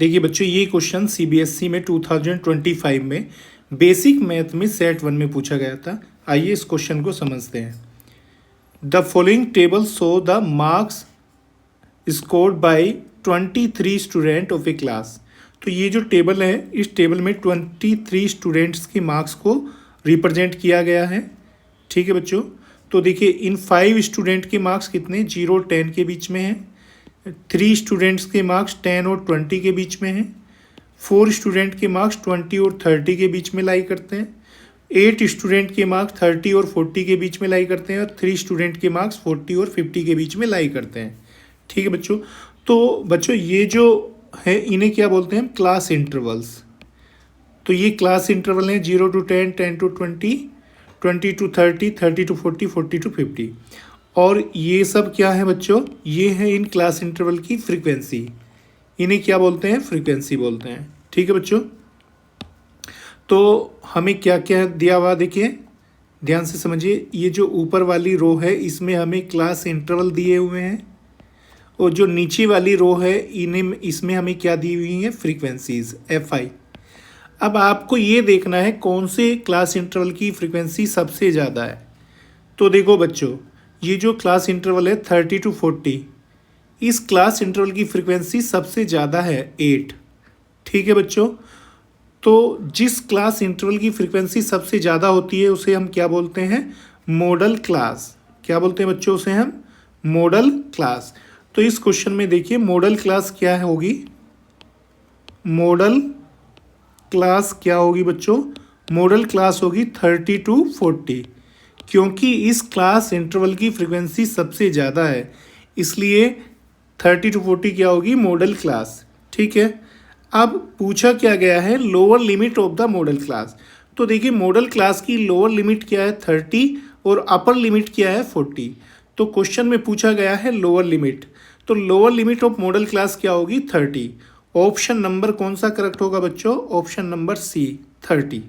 देखिए बच्चों, ये क्वेश्चन सीबीएसई में 2025 में बेसिक मैथ में सेट 1 में पूछा गया था। आइए इस क्वेश्चन को समझते हैं। The following table show the marks scored by 23 student of A class. तो ये जो टेबल है, इस टेबल में 23 स्टूडेंट्स के मार्क्स को रिप्रेजेंट किया गया है। ठीक है बच्चों, तो देखिए इन 5 स्टूडेंट के मार्क्स कितने 0 और 10 के बीच में हैं। 3 स्टूडेंट्स के मार्क्स 10 और 20 के बीच में हैं। 4 स्टूडेंट के मार्क्स 20 और 30 के बीच में लाई करते हैं। 8 स्टूडेंट के मार्क्स 30 और 40 के बीच में लाई करते हैं और 3 स्टूडेंट के मार्क्स 40 और 50 के बीच में लाई करते हैं। ठीक है बच्चों, तो बच्चों ये जो है इन्हें क्या बोलते हैं, क्लास इंटरवल्स। तो ये क्लास इंटरवल हैं 0 to 10, 10 to 20, 20 to 30, 30 to 40, 40 to 50। और ये सब क्या है बच्चों, ये है इन क्लास इंटरवल की फ्रीक्वेंसी। इन्हें क्या बोलते हैं, फ्रीक्वेंसी बोलते हैं। ठीक है बच्चों, तो हमें क्या क्या दिया हुआ देखिए, ध्यान से समझिए। ये जो ऊपर वाली रो है इसमें हमें क्लास इंटरवल दिए हुए हैं, और जो नीचे वाली रो है इसमें हमें क्या दी हुई है, फ्रीक्वेंसीज FI। अब आपको ये देखना है कौन से क्लास इंटरवल की फ्रीक्वेंसी सबसे ज़्यादा है। तो देखो बच्चों, ये जो क्लास इंटरवल है 30 to 40, इस क्लास इंटरवल की फ्रीक्वेंसी सबसे ज़्यादा है 8। ठीक है बच्चों, तो जिस क्लास इंटरवल की फ्रीक्वेंसी सबसे ज़्यादा होती है उसे हम क्या बोलते हैं, मॉडल क्लास। क्या बोलते हैं बच्चों, उसे हम मॉडल क्लास। तो इस क्वेश्चन में देखिए मॉडल क्लास क्या होगी, मॉडल क्लास क्या होगी बच्चों, मॉडल क्लास होगी 30 to 40, क्योंकि इस क्लास इंटरवल की फ्रीक्वेंसी सबसे ज़्यादा है, इसलिए 30 to 40 क्या होगी, मॉडल क्लास। ठीक है, अब पूछा क्या गया है, lower limit of the model class. तो देखिए मॉडल क्लास की लोअर लिमिट क्या है 30 और अपर लिमिट क्या है 40। तो क्वेश्चन में पूछा गया है लोअर लिमिट, तो lower limit of model class क्या होगी 30। ऑप्शन नंबर कौन सा करेक्ट होगा बच्चों, ऑप्शन नंबर C 30।